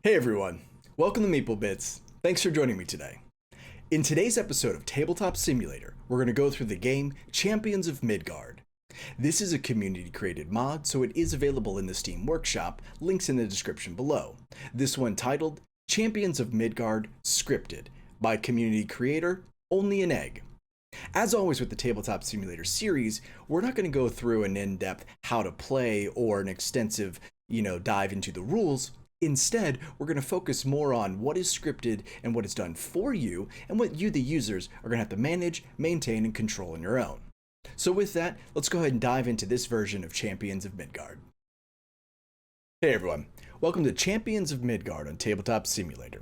Hey everyone, welcome to Meeple Bits. Thanks for joining me today. In today's episode of Tabletop Simulator, we're going to go through the game Champions of Midgard. This is a community-created mod, so it is available in the Steam Workshop, links in the description below. This one titled Champions of Midgard Scripted by community creator OnlyAnEgg. As always with the Tabletop Simulator series, we're not going to go through an in-depth how to play or an extensive, dive into the rules. Instead, we're going to focus more on what is scripted and what is done for you, and what you, the users, are going to have to manage, maintain, and control on your own. So with that, let's go ahead and dive into this version of Champions of Midgard. Hey everyone, welcome to Champions of Midgard on Tabletop Simulator.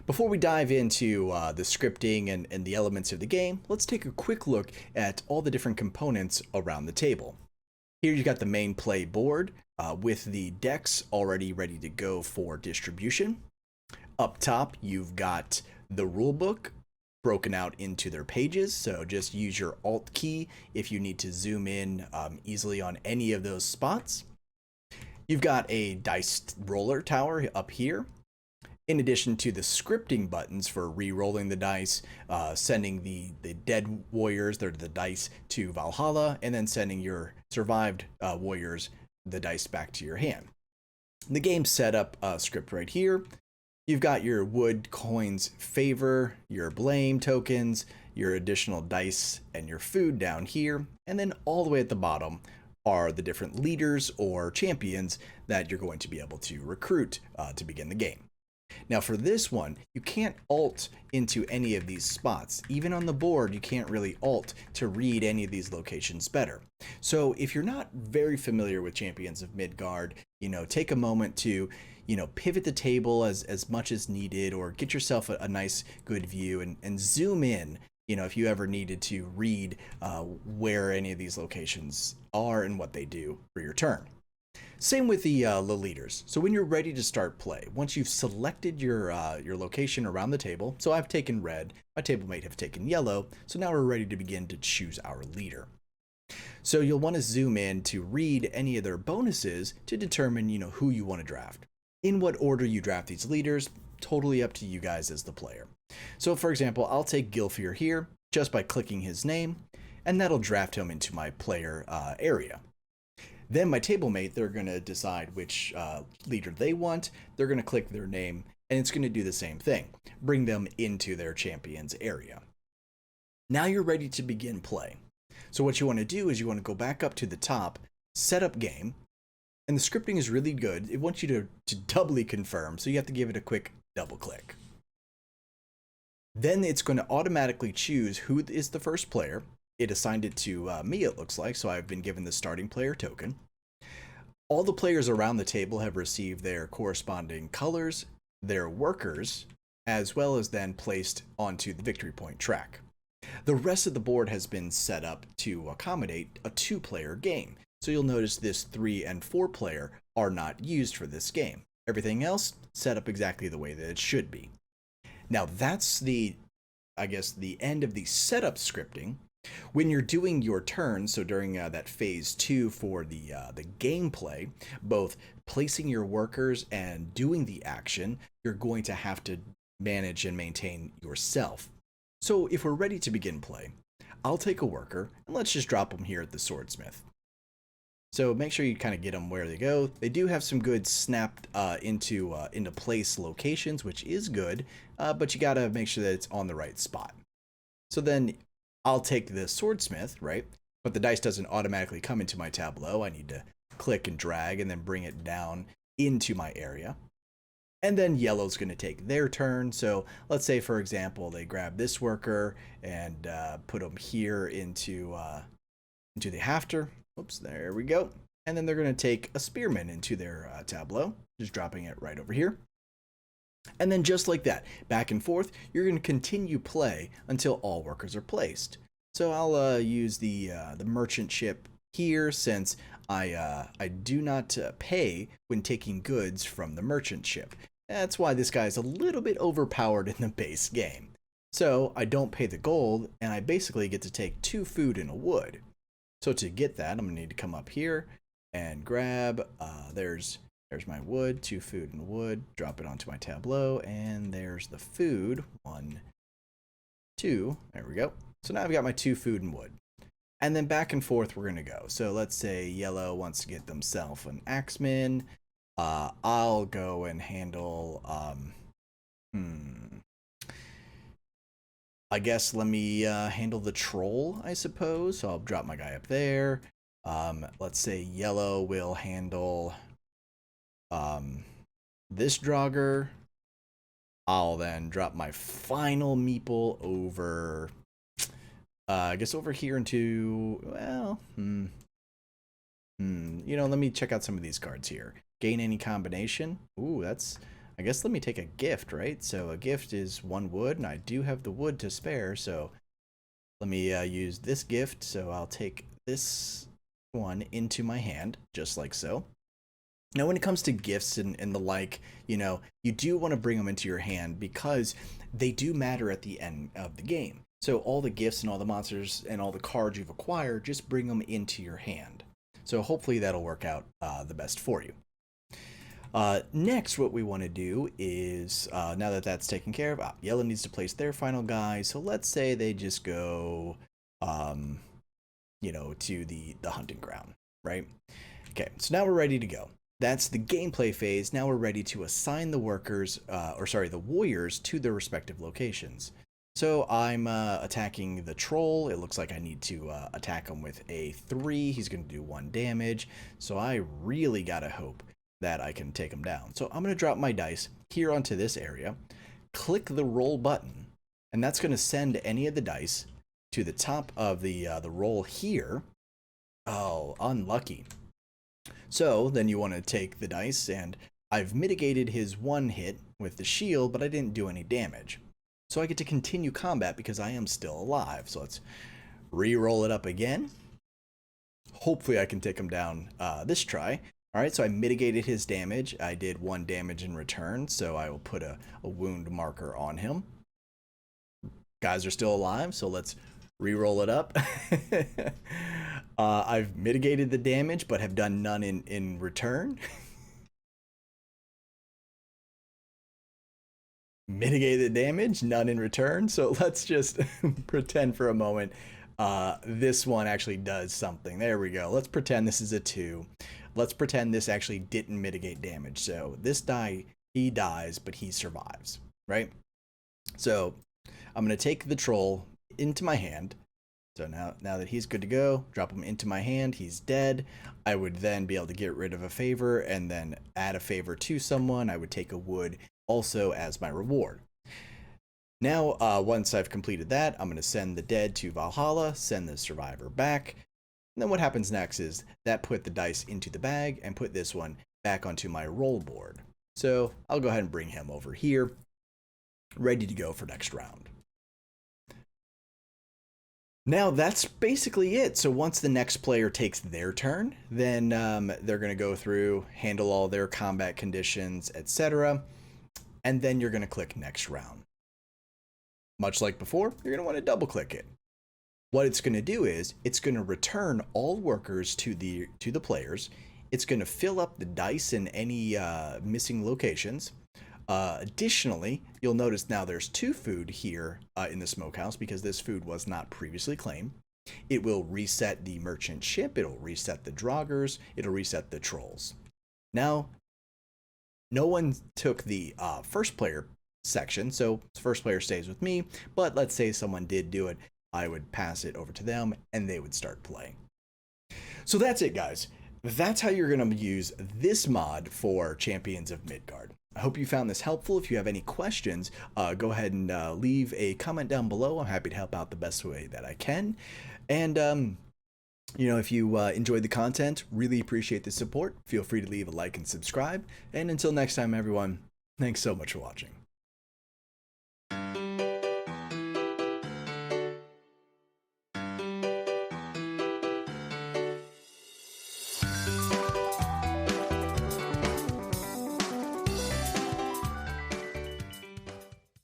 Before we dive into the scripting and the elements of the game, let's take a quick look at all the different components around the table. Here you got the main play board with the decks already ready to go for distribution. Up top, you've got the rulebook broken out into their pages, so just use your Alt key if you need to zoom in easily on any of those spots. You've got a dice roller tower up here, in addition to the scripting buttons for re-rolling the dice, sending the dead warriors, the dice, to Valhalla, and then sending your survived warriors the dice back to your hand. The game setup script right here. You've got your wood, coins, favor, your blame tokens, your additional dice, and your food down here, and then all the way at the bottom are the different leaders or champions that you're going to be able to recruit to begin the game. Now for this one, you can't alt into any of these spots. Even on the board, you can't really alt to read any of these locations better. So if you're not very familiar with Champions of Midgard, take a moment to, pivot the table as much as needed, or get yourself a nice good view and zoom in, if you ever needed to read where any of these locations are and what they do for your turn. Same with the leaders. So when you're ready to start play, once you've selected your location around the table, so I've taken red, my table mate have taken yellow, so now we're ready to begin to choose our leader. So you'll want to zoom in to read any of their bonuses to determine, who you want to draft. In what order you draft these leaders, totally up to you guys as the player. So for example, I'll take Gilfir here just by clicking his name, and that'll draft him into my player area. Then my table mate, they're going to decide which leader they want. They're going to click their name, and it's going to do the same thing. Bring them into their champion's area. Now you're ready to begin play. So what you want to do is you want to go back up to the top, set up game, and the scripting is really good. It wants you to doubly confirm, so you have to give it a quick double click. Then it's going to automatically choose who is the first player. It assigned it to me, it looks like, so I've been given the starting player token. All the players around the table have received their corresponding colors, their workers, as well as then placed onto the victory point track. The rest of the board has been set up to accommodate a 2-player game, so you'll notice this 3 and 4 player are not used for this game. Everything else set up exactly the way that it should be. Now that's the end of the setup scripting. When you're doing your turn, so during that phase 2 for the gameplay, both placing your workers and doing the action, you're going to have to manage and maintain yourself. So if we're ready to begin play, I'll take a worker and let's just drop them here at the swordsmith. So make sure you kind of get them where they go. They do have some good snapped into place locations, which is good, but you got to make sure that it's on the right spot. So then I'll take the swordsmith, right? But the dice doesn't automatically come into my tableau. I need to click and drag and then bring it down into my area. And then yellow's going to take their turn. So let's say, for example, they grab this worker and put them here into the hafter. Oops, there we go. And then they're going to take a spearman into their tableau, just dropping it right over here. And then just like that, back and forth, you're going to continue play until all workers are placed. So I'll use the merchant ship here, since I do not pay when taking goods from the merchant ship. That's why this guy's a little bit overpowered in the base game. So I don't pay the gold, and I basically get to take 2 food and a wood. So to get that, I'm going to need to come up here and grab, there's There's my wood, 2 food and wood. Drop it onto my tableau, and there's the food. 1, 2. There we go. So now I've got my 2 food and wood. And then back and forth we're going to go. So let's say yellow wants to get themselves an axeman. I'll go and handle... I guess let me handle the troll, I suppose. So I'll drop my guy up there. Let's say yellow will handle this Draugr. I'll then drop my final meeple over, I guess over here into, well, let me check out some of these cards here. Gain any combination. Ooh, that's... I guess let me take a gift, right? So a gift is 1 wood, and I do have the wood to spare, so let me use this gift. So I'll take this one into my hand, just like so. Now, when it comes to gifts and the like, you do want to bring them into your hand because they do matter at the end of the game. So all the gifts and all the monsters and all the cards you've acquired, just bring them into your hand. So hopefully that'll work out the best for you. Next, what we want to do is, now that that's taken care of, yellow needs to place their final guy. So let's say they just go, to the hunting ground, right? Okay, so now we're ready to go. That's the gameplay phase. Now we're ready to assign the the warriors to their respective locations. So I'm attacking the troll. It looks like I need to attack him with a 3. He's going to do 1 damage. So I really got to hope that I can take him down. So I'm going to drop my dice here onto this area, click the roll button, and that's going to send any of the dice to the top of the roll here. Oh, unlucky. So then you want to take the dice, and I've mitigated his 1 hit with the shield, but I didn't do any damage. So I get to continue combat because I am still alive. So let's re-roll it up again. Hopefully I can take him down this try. All right, so I mitigated his damage. I did 1 damage in return, so I will put a wound marker on him. Guys are still alive, so let's re-roll it up. I've mitigated the damage, but have done none in return. Mitigated the damage, none in return. So let's just pretend for a moment this one actually does something. There we go. Let's pretend this is a 2. Let's pretend this actually didn't mitigate damage. So this die, he dies, but he survives, right? So I'm going to take the troll into my hand. So now that he's good to go, drop him into my hand. He's dead. I would then be able to get rid of a favor and then add a favor to someone. I would take a wood also as my reward. Now, once I've completed that, I'm going to send the dead to Valhalla, send the survivor back. And then what happens next is that put the dice into the bag and put this one back onto my roll board. So I'll go ahead and bring him over here, ready to go for next round. Now that's basically it. So once the next player takes their turn, then they're going to go through, handle all their combat conditions, etc. And then you're going to click next round. Much like before, you're going to want to double click it. What it's going to do is it's going to return all workers to the players. It's going to fill up the dice in any missing locations. Additionally, you'll notice now there's 2 food here in the smokehouse because this food was not previously claimed. It will reset the merchant ship. It'll reset the Draugrs. It'll reset the trolls. Now, no one took the first player section, so first player stays with me. But let's say someone did do it. I would pass it over to them and they would start playing. So that's it, guys. That's how you're going to use this mod for Champions of Midgard. I hope you found this helpful. If you have any questions, go ahead and leave a comment down below. I'm happy to help out the best way that I can. And, if you enjoyed the content, really appreciate the support. Feel free to leave a like and subscribe. And until next time, everyone, thanks so much for watching.